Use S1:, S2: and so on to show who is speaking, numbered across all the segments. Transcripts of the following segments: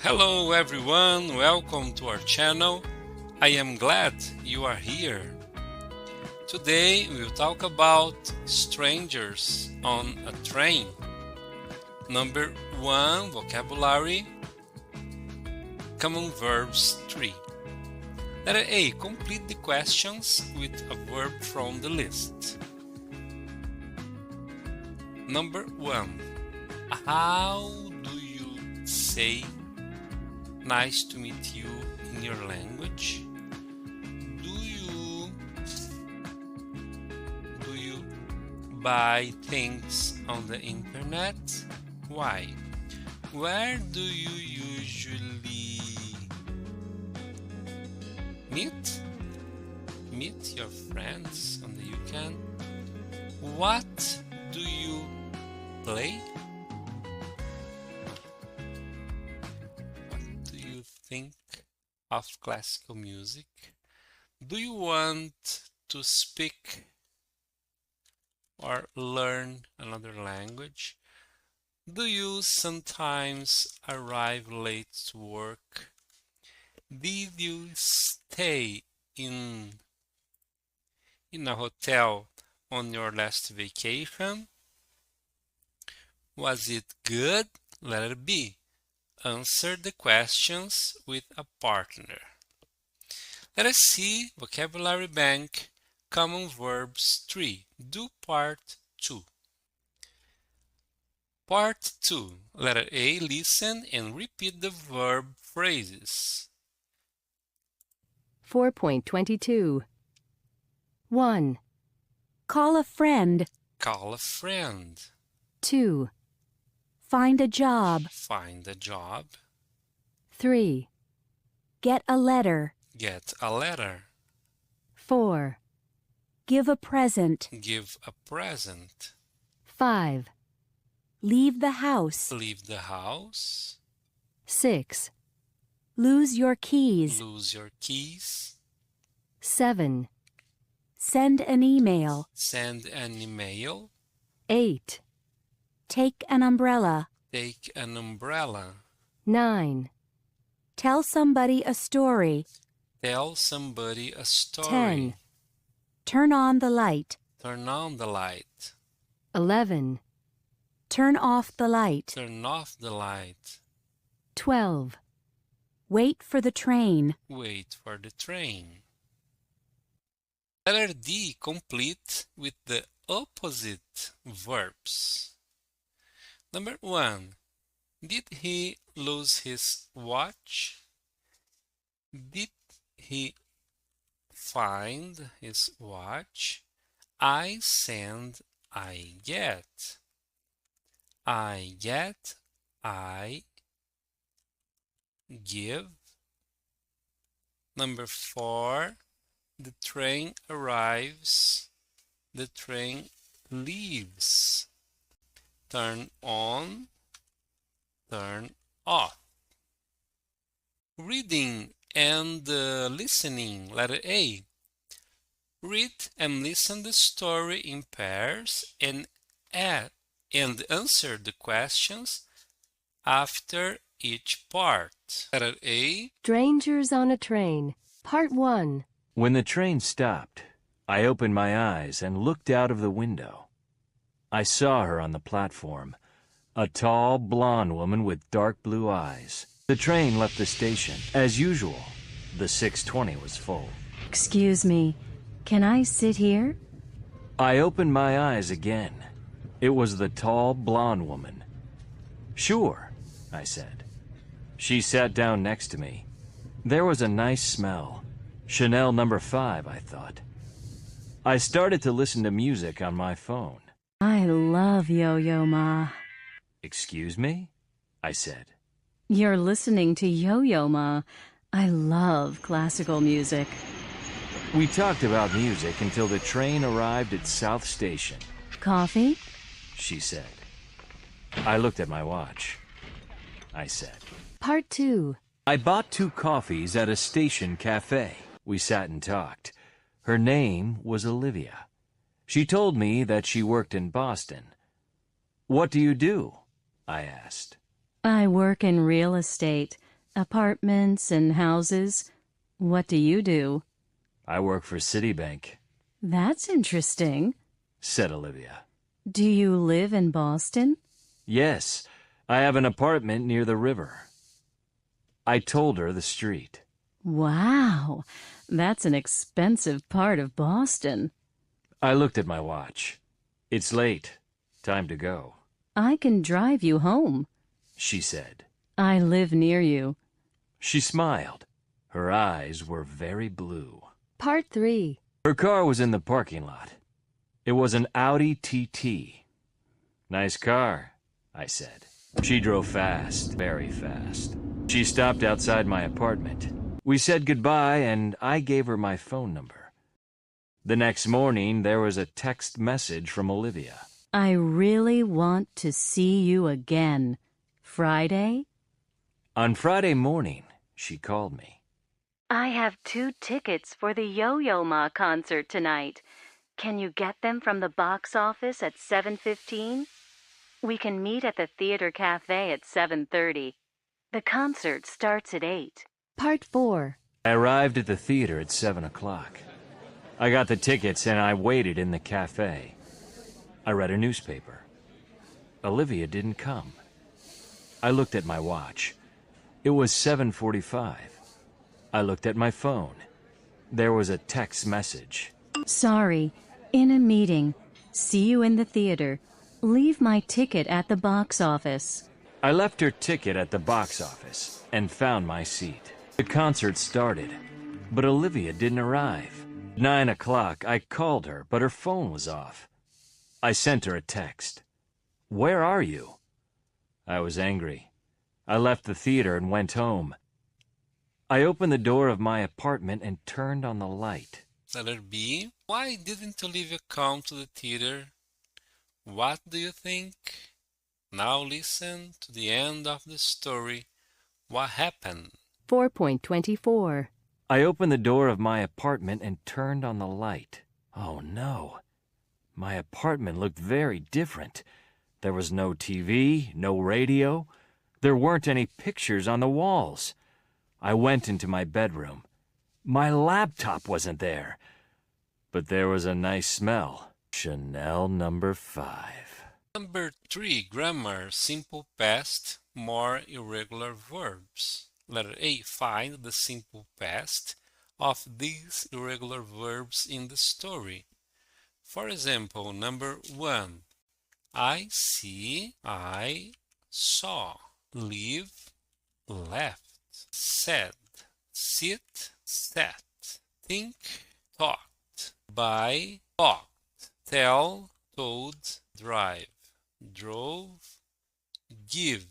S1: Hello everyone, welcome to our channel. I am glad you are here. Today we will talk about strangers on a train. Number 1, vocabulary, common verbs 3. Letter A, complete the questions with a verb from the list. Number 1, how do you say nice to meet you in your language? Do you buy things on the internet? Why? Where do you usually meet your friends on the weekend? What do you play? Think of classical music? Do you want to speak or learn another language? Do you sometimes arrive late to work? Did you stay in a hotel on your last vacation? Was it good? Letter B. Answer the questions with a partner. Let us see Vocabulary Bank, Common Verbs 3. Do Part 2. Part 2. Letter A. Listen and repeat the verb phrases.
S2: 4.22. 1. Call a friend.
S1: Call a friend.
S2: 2. Find a job.
S1: Find a job.
S2: 3. Get a letter.
S1: Get a letter.
S2: 4. Give a present.
S1: Give a present.
S2: 5. Leave the house.
S1: Leave the house.
S2: 6. Lose your keys.
S1: Lose your keys.
S2: 7. Send an email.
S1: Send an email.
S2: 8. Take an umbrella.
S1: Take an umbrella.
S2: 9. Tell somebody a story.
S1: Tell somebody a story.
S2: 10. Turn on the light.
S1: Turn on the light.
S2: 11. Turn off the light.
S1: Turn off the light.
S2: 12. Wait for the train.
S1: Wait for the train. Letter D, complete with the opposite verbs. Number 1. Did he lose his watch? Did he find his watch? I send, I get. I get, I give. Number 4. The train arrives. The train leaves. Turn on, turn off. Reading and listening. Letter A. Read and listen the story in pairs and answer the questions after each part. Letter A.
S2: Strangers on a Train, Part 1.
S3: When the train stopped, I opened my eyes and looked out of the window. I saw her on the platform, a tall, blonde woman with dark blue eyes. The train left the station. As usual, the 6:20 was full.
S4: Excuse me, can I sit here?
S3: I opened my eyes again. It was the tall, blonde woman. Sure, I said. She sat down next to me. There was a nice smell. Chanel No. 5, I thought. I started to listen to music on my phone.
S4: I love Yo-Yo Ma.
S3: Excuse me? I said.
S4: You're listening to Yo-Yo Ma. I love classical music.
S3: We talked about music until the train arrived at South Station.
S4: Coffee?
S3: She said. I looked at my watch. I said.
S2: Part 2.
S3: I bought 2 coffees at a station cafe. We sat and talked. Her name was Olivia. She told me that she worked in Boston. What do you do? I asked.
S4: I work in real estate. Apartments and houses. What do you do?
S3: I work for Citibank,
S4: That's interesting.
S3: said Olivia.
S4: Do you live in Boston?
S3: Yes, I have an apartment near the river. I told her the street.
S4: Wow, that's an expensive part of Boston.
S3: I looked at my watch. It's late. Time to go,
S4: I can drive you home.
S3: she said.
S4: I live near you.
S3: She smiled. Her eyes were very blue.
S2: Part 3.
S3: Her car was in the parking lot. It was an Audi TT. Nice car, I said. She drove fast, very fast. She stopped outside my apartment. We said goodbye, and I gave her my phone number. The next morning, there was a text message from Olivia.
S4: I really want to see you again. Friday?
S3: On Friday morning, she called me.
S4: I have 2 tickets for the Yo-Yo Ma concert tonight. Can you get them from the box office at 7:15? We can meet at the theater cafe at 7:30. The concert starts at 8.
S2: Part 4.
S3: I arrived at the theater at 7 o'clock. I got the tickets and I waited in the cafe. I read a newspaper. Olivia didn't come. I looked at my watch. It was 7:45. I looked at my phone. There was a text message.
S4: Sorry, in a meeting. See you in the theater. Leave my ticket at the box office.
S3: I left her ticket at the box office and found my seat. The concert started, but Olivia didn't arrive. 9 o'clock, I called her, but her phone was off. I sent her a text. Where are you? I was angry. I left the theater and went home. I opened the door of my apartment and turned on the light.
S1: Letter B. Why didn't Olivia come to the theater? What do you think? Now listen to the end of the story. What happened?
S2: 4.24.
S3: I opened the door of my apartment and turned on the light. Oh no. My apartment looked very different. There was no TV, no radio. There weren't any pictures on the walls. I went into my bedroom. My laptop wasn't there. But there was a nice smell. Chanel number 5.
S1: Number 3. Grammar. Simple past. More irregular verbs. Letter A. Find the simple past of these irregular verbs in the story. For example, number 1. I see, I saw. Leave, left. Said, sit, sat. Think, talked. Buy, bought. Tell, told, drive. Drove, give,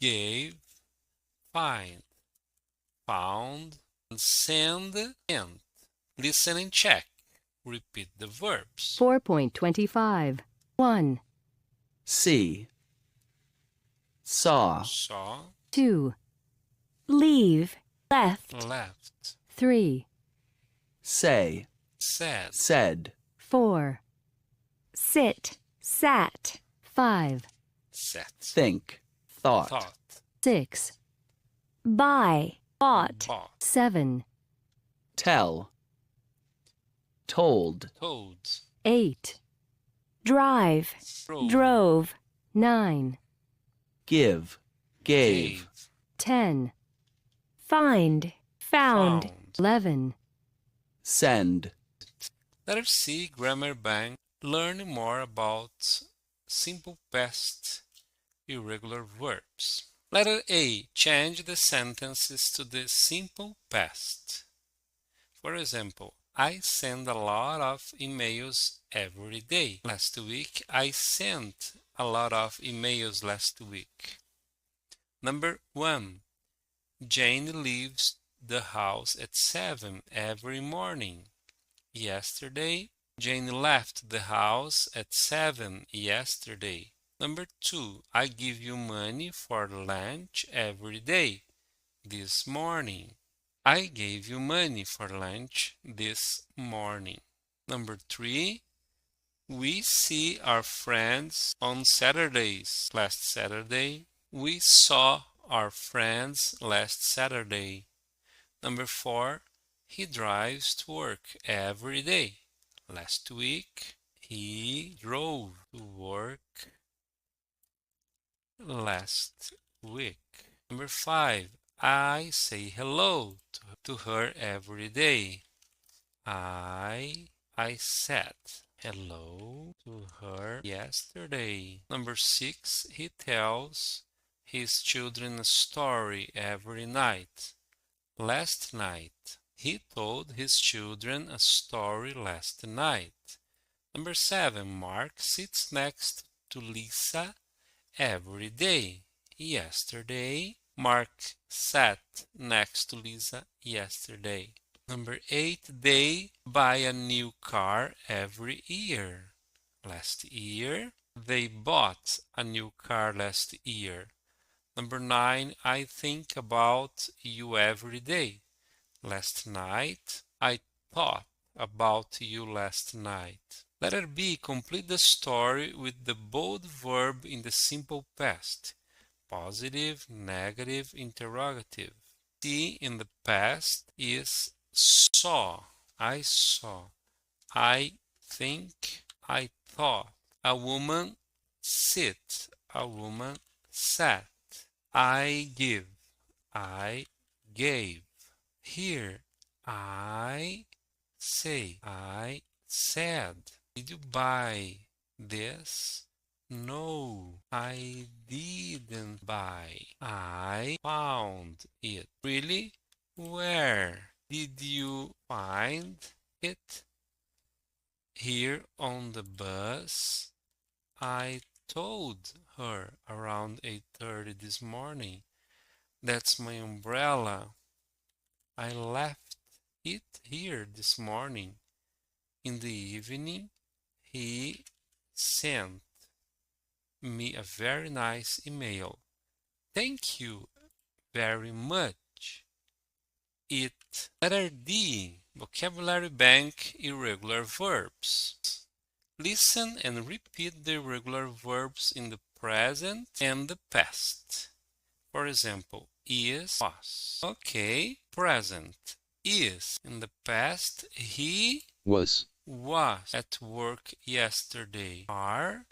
S1: gave, find, found, send, sent. Listen and check. Repeat the verbs.
S2: 4.25. 1,
S5: See, saw,
S1: Saw,
S2: 2, leave, left,
S1: left,
S2: 3,
S5: say,
S1: said,
S5: said,
S2: 4, sit, sat, 5,
S1: set,
S5: think, thought,
S1: thought,
S2: 6, buy, bought,
S1: bought,
S2: 7,
S5: tell, told,
S1: told,
S2: 8, drive,
S1: drove,
S2: drove, 9,
S5: give, gave,
S2: 10, find, found,
S1: found.
S2: 11,
S5: send,
S1: Letter C. Grammar Bank. Learn more about simple past irregular verbs. Letter A. Change the sentences to the simple past. For example, I send a lot of emails every day. Last week, I sent a lot of emails last week. Number 1. Jane leaves the house at 7 every morning. Yesterday, Jane left the house at 7 yesterday. Number 2. I give you money for lunch every day. This morning. I gave you money for lunch this morning. Number 3. We see our friends on Saturdays. Last Saturday, we saw our friends last Saturday. Number 4, he drives to work every day. Last week, he drove to work last week. Number 5, I say hello to her every day. I said hello to her yesterday. Number 6, he tells his children a story every night. Last night. He told his children a story last night. Number 7, Mark sits next to Lisa every day. Yesterday, Mark sat next to Lisa yesterday. Number 8, they buy a new car every year. Last year, they bought a new car last year. Number 9, I think about you every day. Last night, I thought about you last night. Letter B, complete the story with the bold verb in the simple past. Positive, negative, interrogative. C in the past is saw. I saw. I think. I thought. A woman sit. A woman sat. I give. I gave. Here, I say. I said. Did you buy this? No, I didn't buy. I found it. Really? Where did you find it? Here on the bus. I told her around 8:30 this morning. That's my umbrella. I left it here this morning. In the evening, he sent me a very nice email. Thank you very much. Letter D, vocabulary bank, irregular verbs. Listen and repeat the irregular verbs in the present and the past. For example, is, was. Okay, present. Is. In the past, he
S5: was
S1: at work yesterday. Are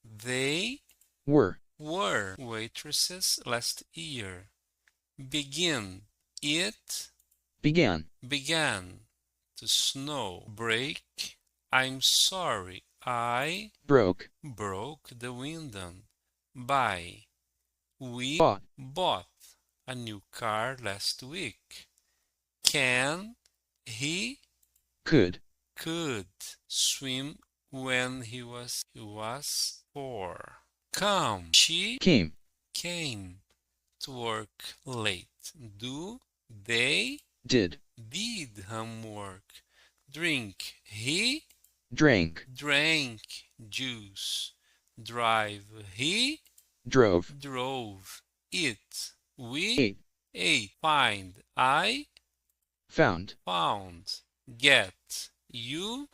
S1: they
S5: were
S1: waitresses last year. Begin. It
S5: began
S1: to snow. Break. I'm sorry. I
S5: broke
S1: the window. Buy. We bought a new car last week. Can. He
S5: could
S1: swim when he was 4. Come. She
S5: came
S1: to work late. Do. They
S5: did
S1: homework. Drink. He
S5: drank
S1: juice. Drive. He
S5: drove
S1: Eat. We ate. Find. I
S5: found
S1: Get. You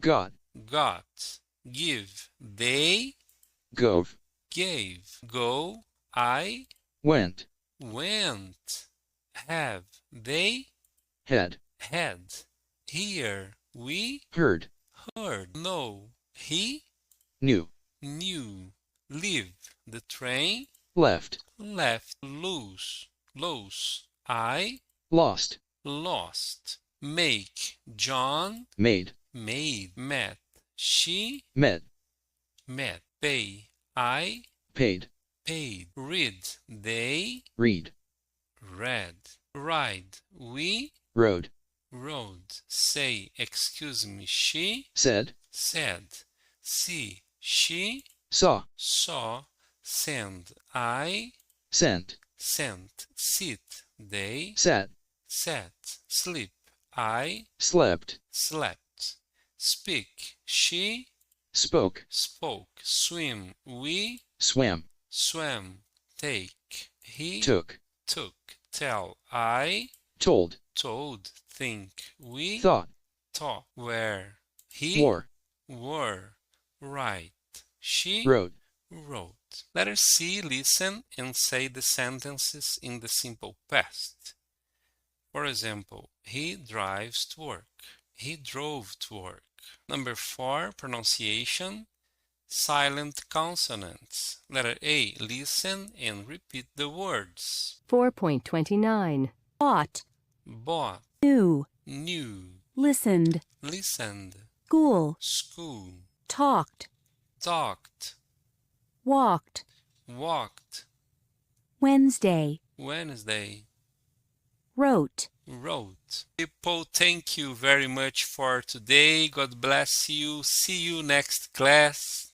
S5: got
S1: Give. They
S5: gave
S1: Go. I
S5: went
S1: Have. They
S5: had
S1: Hear. We
S5: heard
S1: Know. He
S5: knew
S1: Leave. The train
S5: left
S1: Lose. I lost. Make. John
S5: made
S1: met. She
S5: met
S1: Pay. I
S5: paid
S1: Read. They
S5: read
S1: read. Ride. We
S5: rode
S1: Say. Excuse me. She
S5: said
S1: See. She
S5: saw
S1: Send. I
S5: sent
S1: sent. Sit. They
S5: sat
S1: sat. Sleep. I
S5: slept
S1: slept. Speak. She
S5: spoke
S1: spoke. Swim. We
S5: swam
S1: swam. Take. He
S5: took
S1: Tell. I
S5: told
S1: Think. We
S5: thought
S1: Where. He
S5: wore
S1: Were. Write. She
S5: wrote
S1: wrote. Letter C, listen and say the sentences in the simple past. For example, he drives to work. He drove to work. Number 4, pronunciation. Silent consonants. Letter A, listen and repeat the words.
S2: 4.29. Bought,
S1: Bought,
S2: knew,
S1: knew,
S2: listened,
S1: listened,
S2: school,
S1: school,
S2: talked,
S1: talked,
S2: walked,
S1: walked,
S2: Wednesday,
S1: Wednesday,
S2: wrote.
S1: wrote. People, thank you very much for today. God bless you. See you next class.